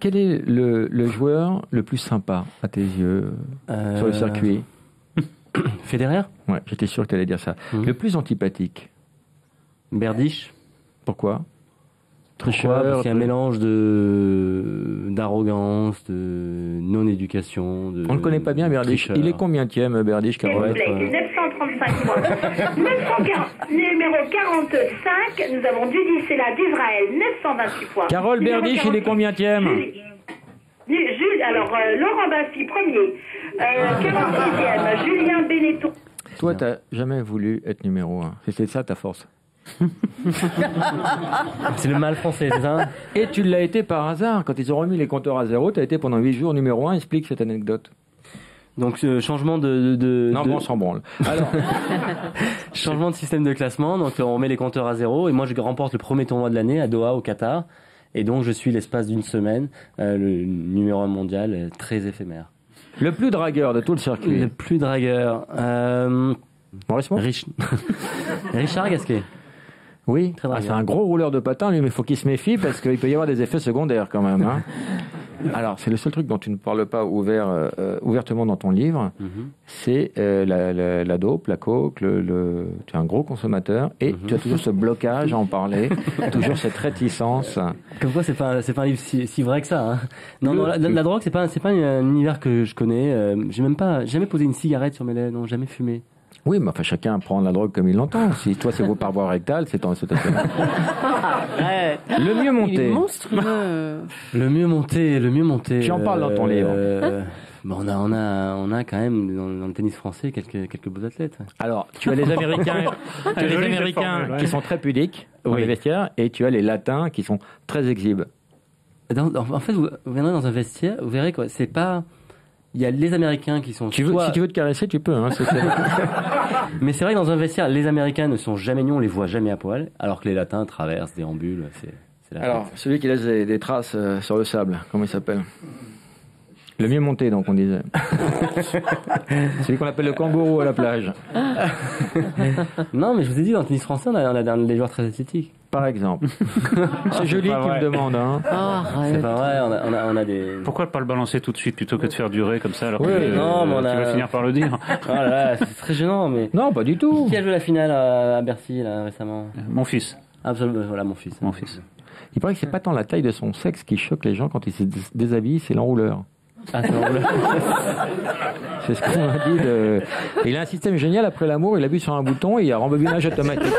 quel est le joueur le plus sympa à tes yeux sur le circuit? Federer. Ouais, j'étais sûr que tu allais dire ça. Le plus antipathique? Berdych. Pourquoi? Tricheur, parce qu'il y a un mélange d'arrogance, de non-éducation. On ne le connaît pas bien, Berdych. Il est combienième, Berdych, Carole? 935 mois. 940, numéro 45, nous avons Judith Sela d'Israël, 928 fois. Carole Berdych, il est combienième? Jules, alors Laurent Baffy, premier. 46e, Julien Benetton. Toi, tu n'as jamais voulu être numéro 1. C'est ça ta force? C'est le mal français, c'est ça? Et tu l'as été par hasard. Quand ils ont remis les compteurs à zéro, tu as été pendant 8 jours numéro 1. Explique cette anecdote. Donc, changement Non, bon, on s'en branle. Alors, changement de système de classement. Donc, on met les compteurs à zéro. Et moi, je remporte le premier tournoi de l'année à Doha, au Qatar. Et donc, je suis l'espace d'une semaine le numéro 1 mondial, très éphémère. Le plus dragueur de tout le circuit? Le plus dragueur. Richard Gasquet. Oui, c'est un gros rouleur de patins, lui, mais il faut qu'il se méfie parce qu'il peut y avoir des effets secondaires quand même. Hein. Alors, c'est le seul truc dont tu ne parles pas ouvertement dans ton livre, c'est la dope, la coke, tu es un gros consommateur et tu as toujours ce blocage à en parler, toujours cette réticence. Comme quoi, c'est pas un livre si vrai que ça. Hein. Non, la drogue, c'est pas un univers que je connais. J'ai jamais posé une cigarette sur mes lèvres, non, jamais fumé. Oui, mais enfin, chacun prend la drogue comme il l'entend. Si toi, c'est vos par voie rectale, c'est le mieux monté. Il est monstrueux. Le mieux monté. Tu en parles dans ton livre. Bon, on a quand même dans le tennis français quelques beaux athlètes. Alors, tu as les Américains, qui sont très pudiques dans les vestiaires, et tu as les Latins qui sont très exhibes. En fait, vous viendrez dans un vestiaire, vous verrez quoi. C'est pas. Il y a les Américains qui sont... Si tu veux te caresser, tu peux. Hein, mais c'est vrai que dans un vestiaire, les Américains ne sont jamais nus, on les voit jamais à poil, alors que les Latins traversent, déambulent. Alors, celui qui laisse des traces sur le sable, comment il s'appelle? Le mieux monté, donc, on disait. Celui qu'on appelle le kangourou à la plage. Non, mais je vous ai dit, dans le tennis français, on a des joueurs très athlétiques. Par exemple. C'est Julie qui me demande. Hein. C'est pas vrai, on a des... Pourquoi pas le balancer tout de suite plutôt que de faire durer comme ça alors oui, que non, mais tu vas finir par le dire? Oh là là, c'est très gênant, mais... Non, pas du tout. Qui a joué la finale à Bercy, là, récemment? Mon fils. Absolument, voilà, mon fils. Il paraît que c'est pas tant la taille de son sexe qui choque les gens quand il se déshabille, c'est l'enrouleur. Ah, c'est l'enrouleur. C'est ce qu'on a dit. Il a un système génial après l'amour, il appuie sur un bouton et il y a rembobinage automatique.